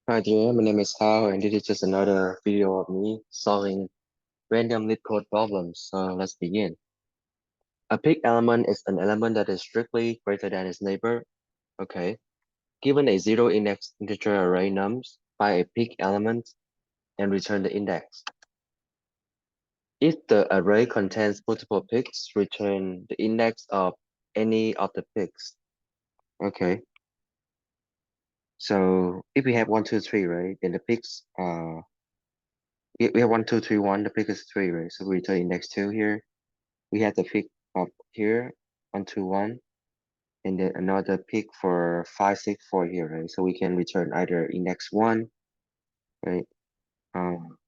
Hi there, my name is Hao, and this is just another video of me solving random LeetCode problems. So let's begin. A pick element is an element that is strictly greater than its neighbor. Okay. Given a zero index integer array nums, find a pick element and return the index. If the array contains multiple picks, return the index of any of the picks. Okay. So if we have 1, 2, 3, right, then the picks we have 1, 2, 3, 1, the pick is 3, right? So we return index 2 here. We have the pick up here, 1, 2, 1, and then another pick for 5, 6, 4 here, right? So we can return either index 1, right? Um,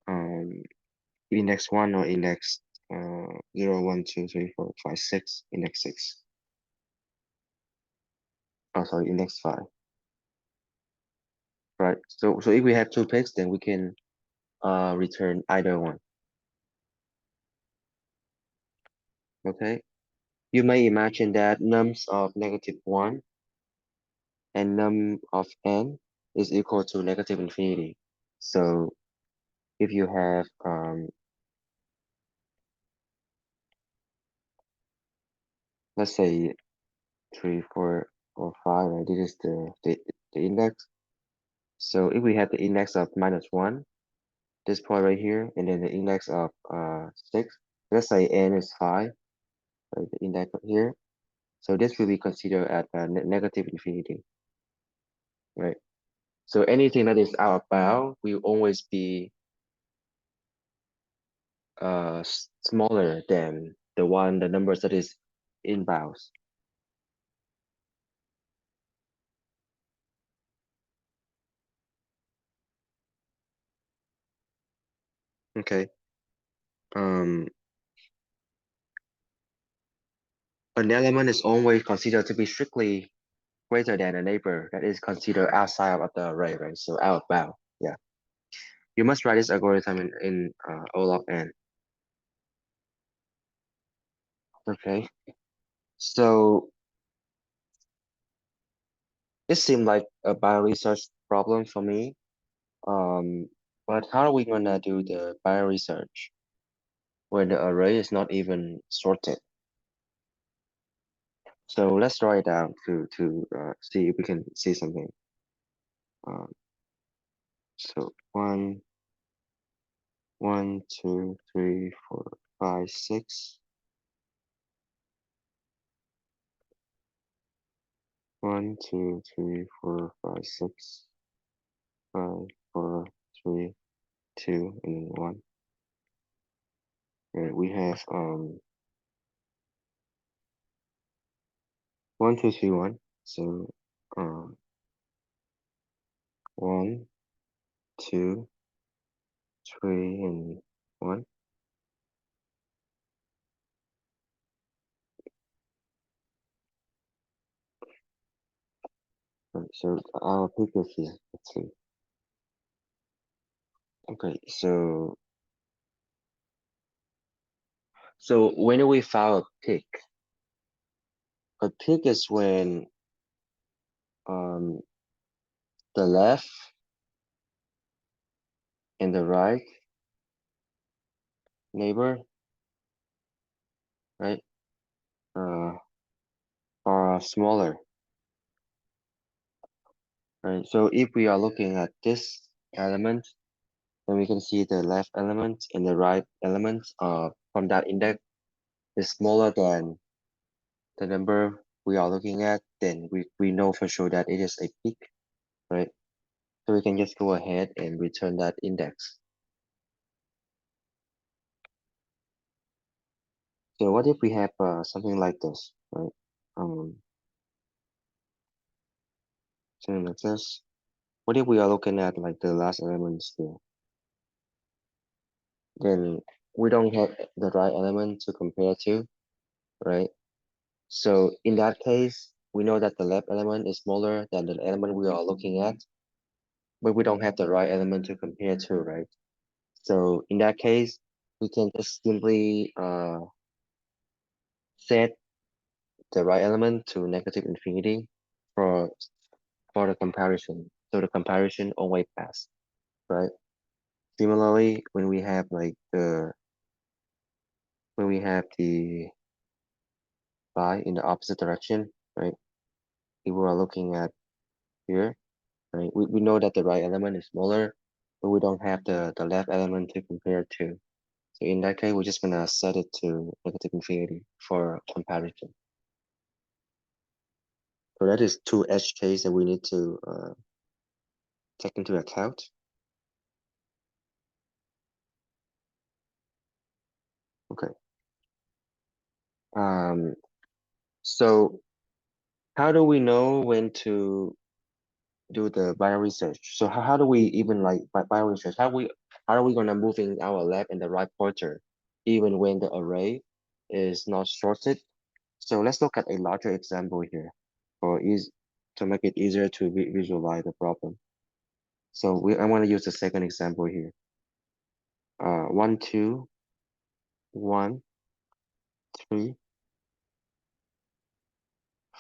um, index 1 or index 0, 1, 2, 3, 4, 5, 6, index 6. Oh, sorry, index 5, right? So if we have two picks, then we can return either one. Okay. You may imagine that nums of -1 and num of n is equal to negative infinity. So if you have let's say 3, 4, or 5, right? This is the index. So if we have the index of -1, this point right here, and then the index of 6, let's say n is 5, right? The index here. So this will be considered at negative infinity, right? So anything that is out of bound will always be smaller than the numbers that is in bounds. Okay. Um, an element is always considered to be strictly greater than a neighbor that is considered outside of the array, right? So out of bound. Yeah. You must write this algorithm in O log n. Okay. So it seemed like a bioresearch problem for me. But how are we gonna do the bioresearch when the array is not even sorted? So let's write it down to see if we can see something. Um, so 1, 1, 2, 3, 4, 5, 6. 1, 2, 3, 4, 5, 6, 5, 4, 3, 2, and 1. Right, we have 1, 2, 3, 1. So 1, 2, 3, and 1. Right, so our pick is here, 3. Okay, so when we found a pick is when um the left and the right neighbor, right, uh, are smaller, right? So if we are looking at this element, then we can see the left element and the right element from that index is smaller than the number we are looking at, then we know for sure that it is a peak, right? So we can just go ahead and return that index. So what if we have something like this, right? Something like this. What if we are looking at like the last element still? Then we don't have the right element to compare to, right? So in that case, we know that the left element is smaller than the element we are looking at, but we don't have the right element to compare to, right? So in that case, we can just simply set the right element to negative infinity for for the comparison. So the comparison always pass, right? Similarly, when we have like when we have the phi in the opposite direction, right? If we are looking at here, right? We know that the right element is smaller, but we don't have the left element to compare to. So in that case, we're just gonna set it to negative infinity for comparison. So that is two edge case that we need to take into account. Okay. So how do we know when to do the binary search? So how do we even like binary search? How are we gonna move in our left and the right pointer even when the array is not sorted? So let's look at a larger example here for ease to make it easier to visualize the problem. So I want to use the second example here. 1, 2, 1, 3,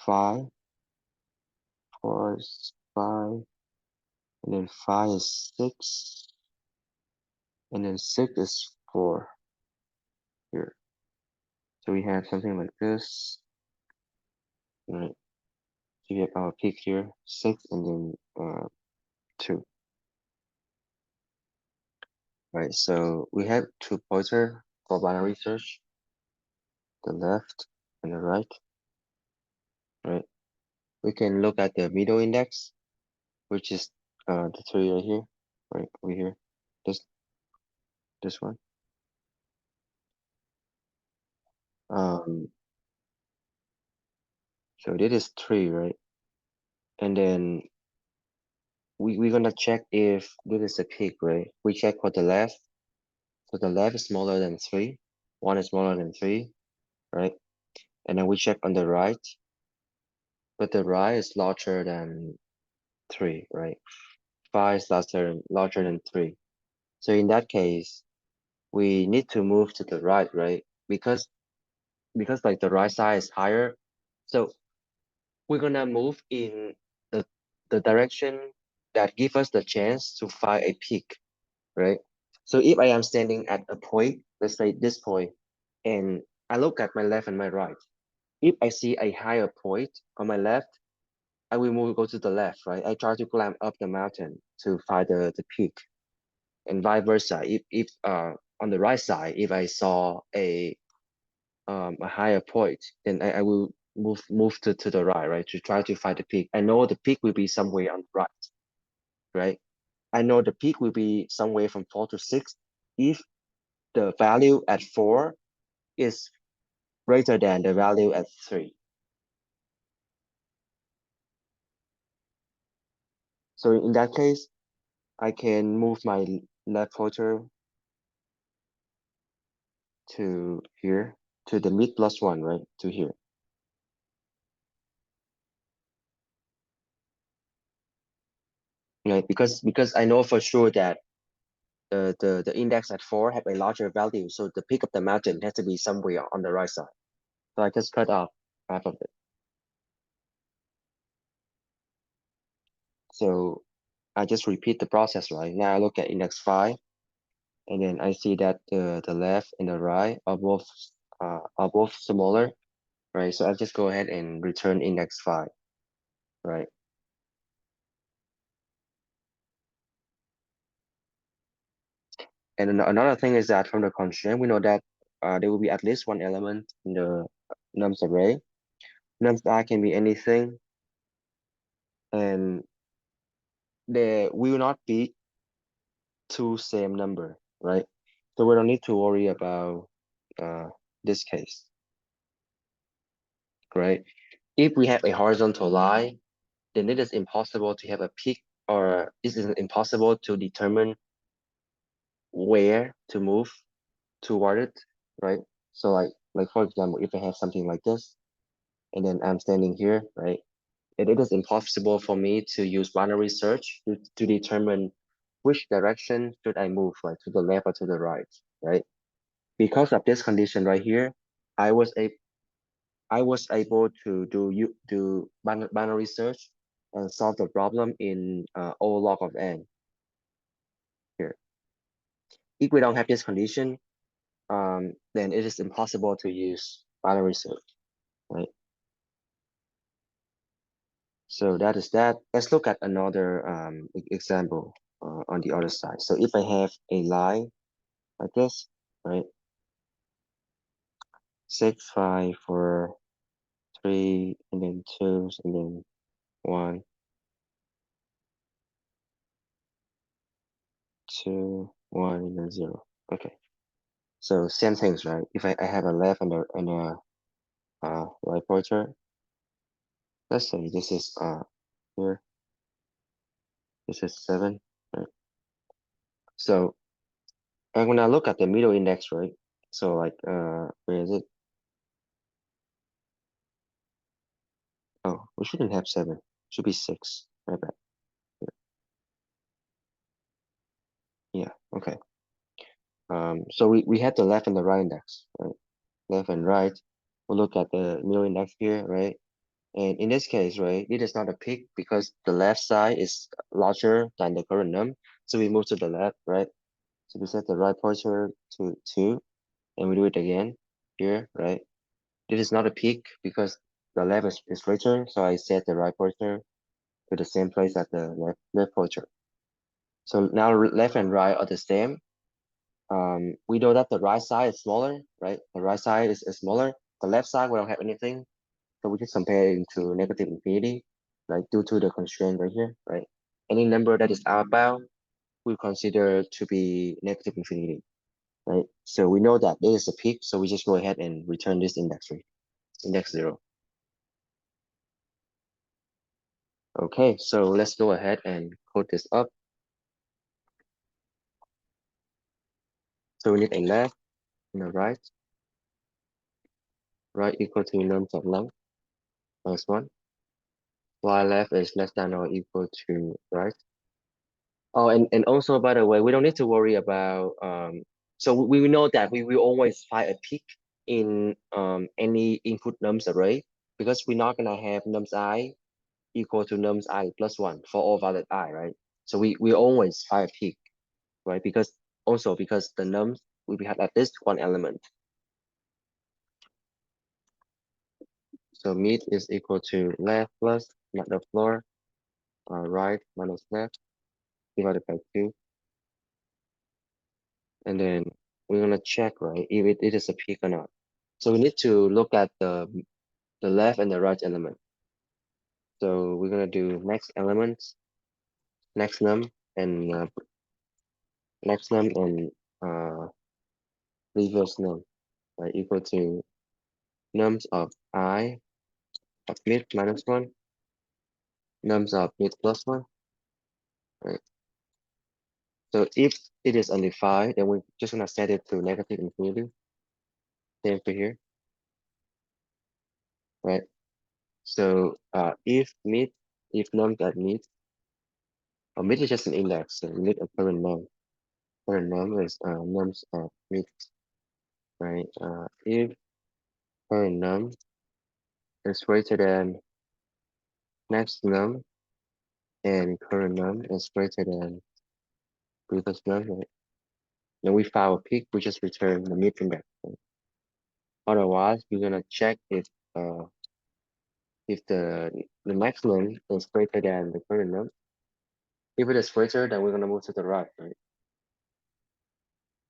5, 4 is 5, and then 5 is 6, and then 6 is 4 here. So we have something like this. Right. So we have our peak here, 6, and then 2. Right. So we have two pointer for binary search, the left and the right. Right. We can look at the middle index, which is the 3 right here, right over here. This one. So this is 3, right? And then we're gonna check if this is a peak, right? We check for the left. So the left is smaller than 3. 1 is smaller than 3, right? And then we check on the right, but the right is larger than 3, right? 5 is larger than 3. So in that case, we need to move to the right, right? Because like the right side is higher. So we're gonna move in the direction that give us the chance to find a peak, right? So if I am standing at a point, let's say this point, and I look at my left and my right, if I see a higher point on my left, I will go to the left, right? I try to climb up the mountain to find the peak, and vice versa. If on the right side, if I saw a higher point, then I will move to the right, to try to find the peak. I know the peak will be somewhere on the right, right? I know the peak will be somewhere from 4 to 6 if the value at 4 is greater than the value at 3. So in that case, I can move my left pointer to here, to the mid plus 1, right? To here. Right? Because I know for sure that the index at 4 have a larger value. So the peak of the mountain has to be somewhere on the right side. So I just cut off half of it. So I just repeat the process, right? Now I look at index 5, and then I see that the left and the right are both smaller, right? So I just go ahead and return index 5, right? And another thing is that from the constraint, we know that there will be at least one element in the nums array. Nums I can be anything, and there will not be two same number, right? So we don't need to worry about uh, this case, right? If we have a horizontal line, then it is impossible to have a peak, or it is impossible to determine where to move toward it, right? So like for example, if I have something like this, and then I'm standing here, right? And it is impossible for me to use binary search to determine which direction should I move, like to the left or to the right, right? Because of this condition right here, I was a I was able to do binary search solve the problem in O log of n here. If we don't have this condition, then it is impossible to use binary search, right? So that is that. Let's look at another example on the other side. So if I have a line like this, right? 6, 5, 4, 3, and then 2, and then 1, 2, 1, and then 0. Okay. So same things, right? If I have a left and a right pointer, let's say this is here, this is 7, right? So I'm gonna look at the middle index, right? So like where is it? Oh, we shouldn't have 7. Should be 6. My bad. Yeah, okay. So we had the left and the right index, right? Left and right. We'll look at the middle index here, right? And in this case, right, it is not a peak because the left side is larger than the current num. So we move to the left, right? So we set the right pointer to 2, and we do it again here, right? This is not a peak because the left is greater, so I set the right pointer to the same place as the left pointer. So now left and right are the same. We know that the right side is smaller, right? The right side is smaller. The left side, we don't have anything. So we just compare it into negative infinity, right? Due to the constraint right here, right? Any number that is outbound, we consider to be negative infinity, right? So we know that this is a peak, so we just go ahead and return this index 0. Okay, so let's go ahead and code this up. So we need a left and a right. Right equal to nums of length minus 1. Y left is less than or equal to right. Oh, and also, by the way, we don't need to worry about, so we know that we will always find a peak in any input nums array because we're not gonna have nums I equal to nums I plus 1 for all valid I, right? So we always find a peak, right? Because the nums will have at least one element. So mid is equal to left plus not the floor, right minus left divided by 2. And then we're gonna check, right, if it is a peak or not. So we need to look at the left and the right element. So we're gonna do next elements, next num, and next num and reverse num, right, equal to nums of I of mid minus 1, nums of mid plus 1, right? So if it is undefined, then we're just gonna set it to negative infinity. Same for here, right? So if nums at mid, mid is just an index, so mid of current num. Current num is nums at mid, right? If current num is greater than next num and current num is greater than previous num, right? Then we file a peak, we just return the mid index. Right? Otherwise, we're gonna check if the maximum is greater than the current num. If it is greater, then we're gonna move to the right, right?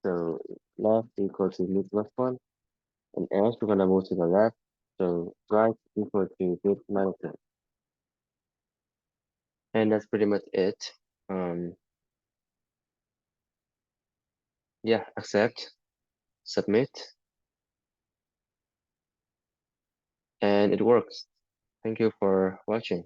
So left equal to mid plus 1, and else we're gonna move to the left. So right equal to mid minus 1. And that's pretty much it. Yeah, accept, submit, and it works. Thank you for watching.